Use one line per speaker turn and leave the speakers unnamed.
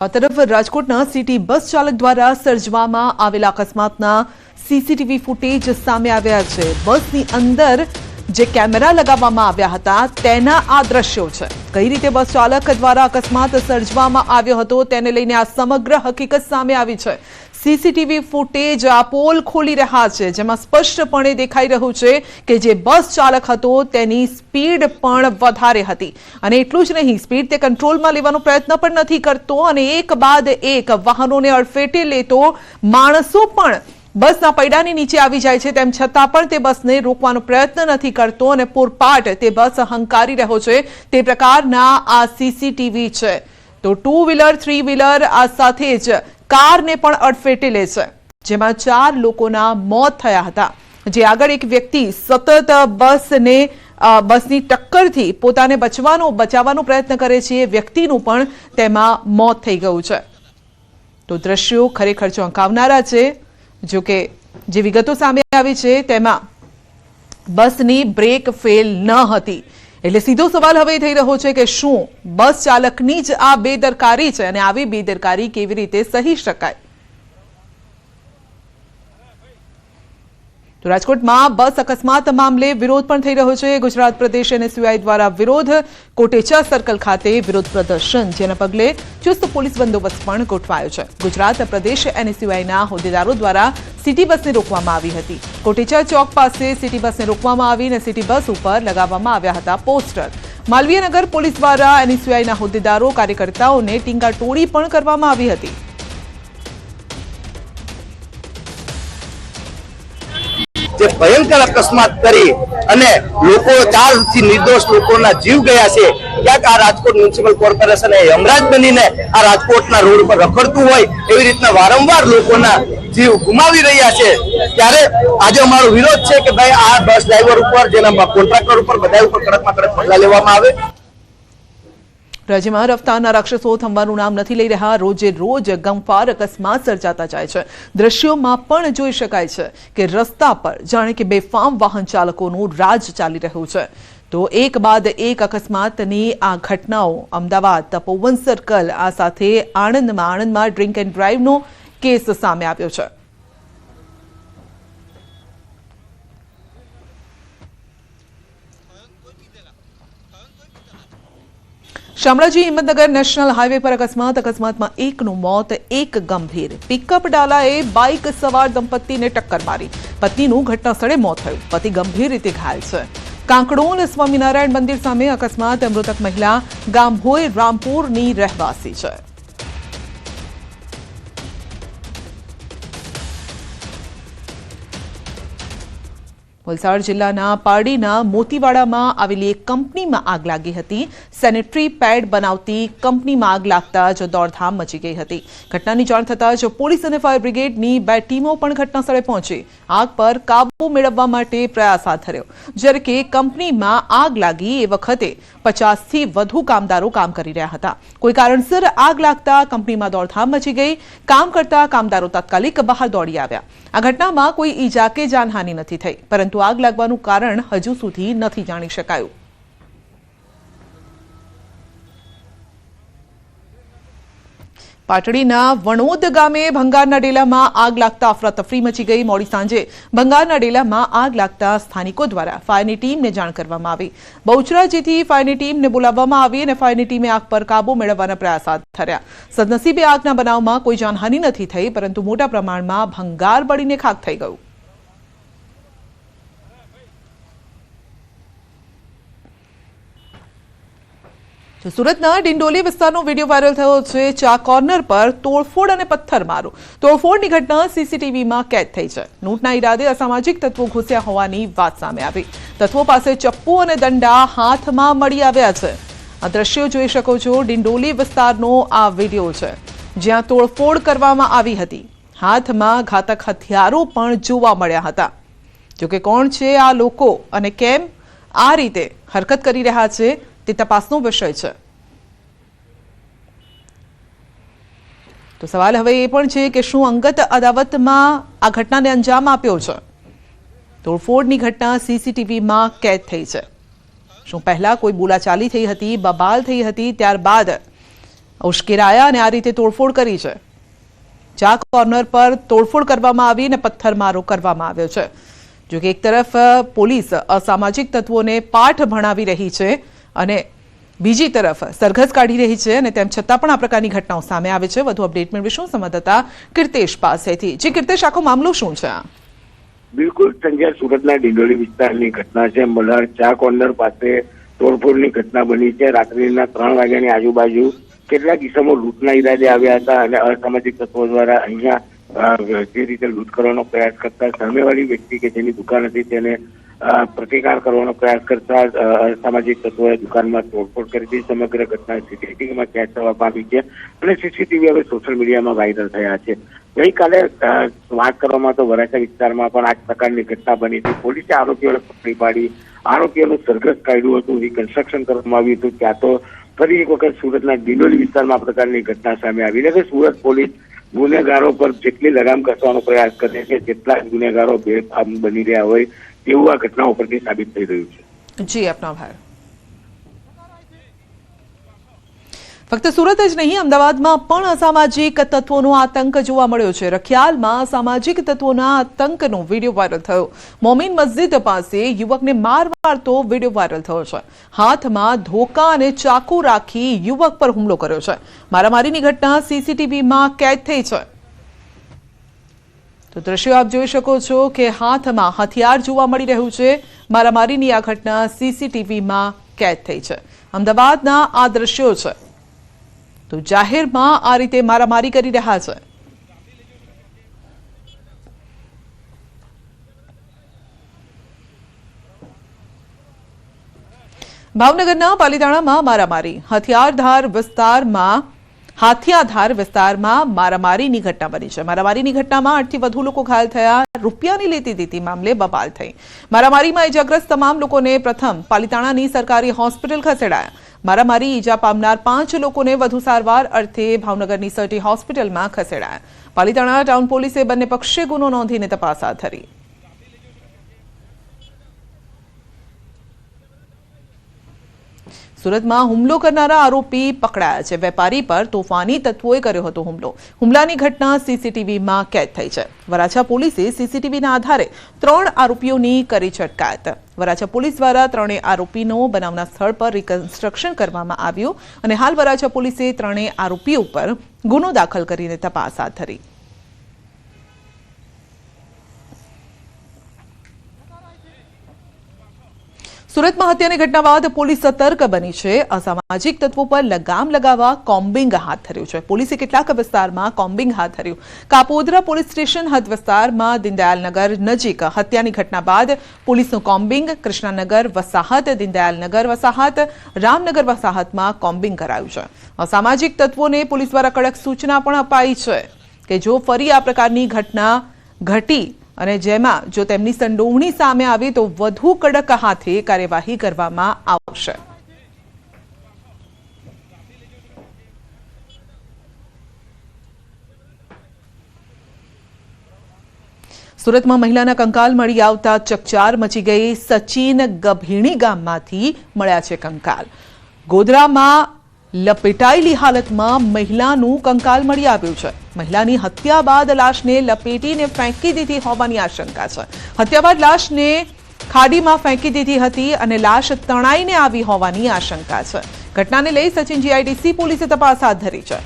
તરફ રાજકોટના city bus ચાલક દ્વારા સર્જવામાં આવેલા અકસ્માતના સીસીટીવી ફૂટેજ સામે આવ્યા છે। બસની અંદર જે કેમેરા લગાવવામાં આવ્યા હતા તેના આ દ્રશ્યો છે। કઈ રીતે બસ ચાલક દ્વારા અકસ્માત સર્જવામાં આવ્યો હતો તેને લઈને આ સમગ્ર હકીકત સામે આવી છે। સીસીટીવી ફૂટેજ આ પોલ ખોલી રહ્યા છે, જેમાં સ્પષ્ટપણે દેખાઈ રહ્યું છે કે જે બસ ચાલક હતો તેની સ્પીડ પણ વધારે હતી અને એટલું જ નહીં, સ્પીડ તે કંટ્રોલમાં લેવાનો પ્રયત્ન પણ નથી કરતો અને એક બાદ એક વાહનોને અડફેટે લેતો માણસો પણ બસના પૈડાની નીચે આવી જાય છે, તેમ છતાં પણ તે બસને રોકવાનો પ્રયત્ન નથી કરતો અને પૂરપાટ તે બસ હંકારી રહ્યો છે। તે પ્રકારના આ સીસીટીવી છે। તો ટુ વ્હીલર, થ્રી વ્હીલર આ સાથે જ कारने पण अडफेटे ले छे, जेमां 4 लोकोना मौत थया हता। जे आगळ एक व्यक्ति सतत बसनी टक्करथी पोताने बचावવાનો प्रयत्न करे छे, व्यक्तिनुं पण तेमां मौत थई गयुं छे। तो दृश्यो खरेखर ચોંકાવનારા છે। जो के जे विगतो सामे आवी छे तेमां बसनी ब्रेक फेल न हती, એટલે સીધો સવાલ હવે થઈ રહ્યો છે કે શું બસ ચાલકની જ આ બેદરકારી છે અને આવી બેદરકારી કેવી રીતે સહી શકાય? તો રાજકોટમાં બસ અકસ્માત મામલે વિરોધ પણ થઈ રહ્યો છે। ગુજરાત પ્રદેશ એનએસયુઆઈ દ્વારા વિરોધ, કોટેચા સર્કલ ખાતે વિરોધ પ્રદર્શન, જેના પગલે ચુસ્ત પોલીસ બંદોબસ્ત પણ ગોઠવાયો છે। ગુજરાત પ્રદેશ એનએસયુઆઈના હોદ્દેદારો દ્વારા સિટી બસને રોકવામાં આવી હતી। કોટેચા ચોક પાસે સિટી બસને રોકવામાં આવી અને સિટી બસ ઉપર લગાવવામાં આવ્યા હતા પોસ્ટર। માલવીયનગર પોલીસ દ્વારા એનએસયુઆઈના હોદ્દેદારો, કાર્યકર્તાઓને ટીંગાટોળી પણ કરવામાં આવી હતી।
भयंकर अकस्मात करी अने लोको 4 થી निर्दोष लोकोना जीव गया छे। क्यांक आ राजकोट म्युनिसिपल कोर्पोरेशन यमराज बनीने आ राजकोटना रोड पर रखड़तुं होय एवी रीतना वारंवार लोकोना जीव गुमावी रह्या छे। त्यारे आज अमारो विरोध छे के भाई आ बस ड्राइवर उपर, जेना कोन्ट्राक्टर उपर, बधा उपर कड़कमां कड़क पगलां लेवामां आवे।
राज्यમાં રફતારના રાક્ષસો થંભાનું નામ નથી લઈ રહ્યા। રોજે રોજ ગમફાર અકસ્માત સર્જાતા જાય છે। દ્રશ્યોમાં પણ જોઈ શકાય છે કે રસ્તા પર જાણે કે બેફામ વાહન ચાલકોનું રાજ ચાલી રહ્યું છે। તો એક બાદ એક અકસ્માતની આ ઘટનાઓ અમદાવાદ, તપોવન સર્કલ, આ સાથે આણંદમાં ડ્રિંક એન્ડ ડ્રાઈવનો કેસ સામે આવ્યો છે। શામળાજી હિંમતનગર નેશનલ હાઈવે પર અકસ્માતમાં એકનું મોત, એક ગંભીર। પિકઅપ ડાલાએ બાઇક સવાર દંપતીને ટક્કર મારી, પત્નીનું ઘટના સ્થળે મોત થયું, પતિ ગંભીર રીતે ઘાયલ છે। કાંકડોલ સ્વામિનારાયણ મંદિર સામે અકસ્માત, મૃતક મહિલા ગામભોઈ રામપુરની રહેવાસી છે। વલસાડ જિલ્લાના પારડીના મોતીવાડામાં આવેલી એક કંપનીમાં આગ લાગી હતી। સેનેટરી પેડ બનાવતી કંપનીમાં આગ લાગતા જ દોડધામ મચી ગઈ હતી। ઘટનાની જાણ થતાં જ પોલીસ અને ફાયર બ્રિગેડની 2 ટીમો પણ ઘટના સ્થળે પહોંચી આગ પર કાબુ મેળવવા માટે પ્રયાસ હાથ ધર્યો। જ્યારે કે કંપનીમાં આગ લાગી એ વખતે 50થી વધુ કામદારો કામ કરી રહ્યા હતા। કોઈ કારણસર આગ લાગતા કંપનીમાં દોડધામ મચી ગઈ। કામ કરતા કામદારો તાત્કાલિક બહાર દોડી આવ્યા। આ ઘટનામાં કોઈ ઈજા કે જાનહાનિ નથી થઈ, પરંતુ આગ લાગવાનું કારણ હજુ સુધી નથી જાણી શકાયું। પાટડીના વણોદ ગામે ભંગારના ડેલામાં આગ લાગતા અફરાતફરી મચી ગઈ। મોડી સાંજે ભંગારના ડેલામાં આગ લાગતા સ્થાનિકો દ્વારા ફાયરની ટીમને જાણ કરવામાં આવી। બહુચરાજીથી ફાયરની ટીમને બોલાવવામાં આવી અને ફાયરની ટીમે આગ પર કાબુ મેળવવાના પ્રયાસ હાથ ધર્યા। સદનસીબે આગના બનાવમાં કોઈ જાનહાનિ નથી થઈ, પરંતુ મોટા પ્રમાણમાં ભંગાર બળીને ખાખ થઈ ગયું। સુરતના ડિંડોલી વિસ્તારનો વિડીયો વાયરલ થયો છે। ચા કોર્નર પર તોડફોડ અને પથ્થરમારો, તોડફોડની ઘટના સીસીટીવીમાં કેદ થઈ છે। લૂંટના ઈરાદે અસામાજિક તત્વો ઘૂસ્યા હોવાની વાત સામે આવી। તત્વો પાસે ચપ્પુ અને દંડા હાથમાં મળી આવ્યા છે। આ દ્રશ્યો જોઈ શકો છો। ડિંડોલી વિસ્તારનો આ વિડીયો છે, જ્યાં તોડફોડ કરવામાં આવી હતી। હાથમાં ઘાતક હથિયારો પણ જોવા મળ્યા હતા। જોકે કોણ છે આ લોકો અને કેમ આ રીતે હરકત કરી રહ્યા છે તે તપાસનો વિષય છે। તો સવાલ હવે એ પણ છે કે શું અંગત અદાવતમાં આ ઘટનાને અંજામ આપ્યો છે? તોડફોડની ઘટના સીસીટીવીમાં કેદ થઈ છે। શું પહેલા કોઈ બોલાચાલી થઈ હતી, બબાલ થઈ હતી, ત્યારબાદ ઉશ્કેરાયા અને આ રીતે તોડફોડ કરી છે. ચા કોર્નર પર તોડફોડ કરવામાં આવી અને પથ્થરમારો કરવામાં આવ્યો છે. જો કે એક તરફ પોલીસ અસામાજિક તત્વોને પાઠ ભણાવી રહી છે અને બીજી તરફ સરઘસ કાઢી રહી છે અને તેમ છતાં પણ આ પ્રકારની ઘટનાઓ સામે આવે છે. વધુ અપડેટ મેળવીશું સંવાદદાતા કીર્તેશ પાસેથી. જી કીર્તેશ, આખો મામલો શું છે?
બિલકુલ સંજય, સુરતના ડિંડોલી વિસ્તારની ઘટના છે. મલ્હાર ચા કોર્નર પાસે તોડફોડની ઘટના બની છે. રાત્રિના 3 વાગ્યાની આજુબાજુ કેટલાક કિસ્સામાં લૂંટના ઈરાદે આવ્યા હતા અને અસામાજિક તત્વો દ્વારા અહીંયા જે રીતે લૂંટ કરવાનો પ્રયાસ કરતા સામેવાળી વ્યક્તિ કે જેની દુકાન હતી તેને પ્રતિકાર કરવાનો પ્રયાસ કરતા અસામાજિક તત્વોએ દુકાનમાં તોડફોડ કરી હતી. સમગ્ર ઘટના સીસીટીવીમાં કેદ થવા પામી છે અને સીસીટીવી હવે સોશિયલ મીડિયામાં વાયરલ થયા છે. ગઈકાલે વાત કરવામાં તો વરાછા વિસ્તારમાં પણ આ પ્રકારની ઘટના બની હતી. પોલીસે આરોપીઓને પકડી પાડી આરોપીઓનું સરઘસ કાઢ્યું હતું, રિકન્સ્ટ્રક્શન કરવામાં આવ્યું હતું. ત્યાં તો ફરી એક વખત સુરતના ડિંડોલી વિસ્તારમાં આ પ્રકારની ઘટના સામે આવી છે. સુરત પોલીસ ગુનેગારો પર જેટલી લગામ કસવાનો પ્રયાસ કરે છે, જેટલા ગુનેગારો બેફામ બની રહ્યા હોય તેવું આ ઘટનાઓ પરથી સાબિત થઈ રહ્યું છે.
જી, આપનો આભાર. ફક્ત સુરત જ નહીં, અમદાવાદમાં પણ અસામાજિક તત્વોનો આતંક જોવા મળ્યો છે. રખિયાલમાં અસામાજિક તત્વોના આતંકનો વિડીયો વાયરલ થયો. મોમીન મસ્જિદ પાસે યુવકને મારતો વિડીયો વાયરલ થયો છે. હાથમાં ધોકા અને ચાકુ રાખી યુવક પર હુમલો કર્યો છે. મારામારીની ઘટના સીસીટીવીમાં કેદ થઈ છે. તો દ્રશ્યો આપ જોઈ શકો છો કે હાથમાં હથિયાર જોવા મળી રહ્યું છે. મારામારીની આ ઘટના સીસીટીવીમાં કેદ થઈ છે. અમદાવાદના આ દ્રશ્યો છે. તો જાહેરમાં આ રીતે મારામારી કરી રહ્યા છે. ભાવનગરના પાલીતાણામાં મારામારી. હાથિયાધાર વિસ્તારમાં મારામારીની ઘટના બની છે. મારામારીની ઘટનામાં 8થી વધુ લોકો ઘાયલ થયા. રૂપિયાની લેતી દેતી મામલે બબાલ થઈ. મારામારીમાં ઇજાગ્રસ્ત તમામ લોકોને પ્રથમ પાલીતાણાની સરકારી હોસ્પિટલ ખસેડાયા. મારામારી ઈજા પામનાર 5 લોકોને વધુ સારવાર અર્થે ભાવનગરની સર્ટી હોસ્પિટલમાં ખસેડાયા. પાલીતાણા ટાઉન પોલીસે બંને પક્ષે ગુનો નોંધીને તપાસ હાથ ધરી. સુરતમાં હુમલો કરનારા આરોપી પકડાયા છે. વેપારી પર તોફાની તત્વોએ કર્યો હતો હુમલો. હુમલાની ઘટના સીસીટીવીમાં કેદ થઈ છે. વરાછા પોલીસે સીસીટીવીના આધારે 3 આરોપીઓની કરી છે અટકાયત. વરાછા પોલીસ દ્વારા 3 આરોપીનો બનાવના સ્થળ પર રિકન્સ્ટ્રક્શન કરવામાં આવ્યું અને હાલ વરાછા પોલીસે 3 આરોપીઓ પર ગુનો દાખલ કરીને તપાસ હાથ ધરી. સુરતમાં હત્યાની ઘટના બાદ પોલીસ સતર્ક બની છે. અસામાજિક તત્વો પર લગામ લગાવવા કોમ્બિંગ હાથ ધર્યું છે. પોલીસે કેટલાક વિસ્તારમાં કોમ્બિંગ હાથ ધર્યું. કાપોદ્રા પોલીસ સ્ટેશન હદ વિસ્તારમાં દીનદયાલનગર નજીક હત્યાની ઘટના બાદ પોલીસનું કોમ્બિંગ કૃષ્ણાનગર વસાહત, દીનદયાલનગર વસાહત, રામનગર વસાહતમાં કોમ્બિંગ કરાયું છે. અસામાજિક તત્વોને પોલીસ દ્વારા કડક સૂચના પણ અપાઈ છે કે જો ફરી આ પ્રકારની ઘટના ઘટી અને જેમાં જો તેમની સંડોવણી સામે આવે તો વધુ કડક હાથે કાર્યવાહી કરવામાં આવશે. સુરતમાં મહિલાના કંકાલ મળી આવતા ચકચાર મચી ગઈ. સચિન ગભીણી ગામમાંથી મળ્યા છે કંકાલ. ગોધરામાં લપેટાયેલી હાલતમાં મહિલાનું કંકાલ મળી આવ્યું છે. મહિલાની હત્યા બાદ લાશને લપેટીને ફેંકી દીધી હોવાની આશંકા છે. હત્યા બાદ લાશને ખાડીમાં ફેંકી દીધી હતી અને લાશ તણાઈને આવી હોવાની આશંકા છે. ઘટનાને લઈ સચિન જીઆઈડીસી પોલીસે તપાસ હાથ ધરી છે.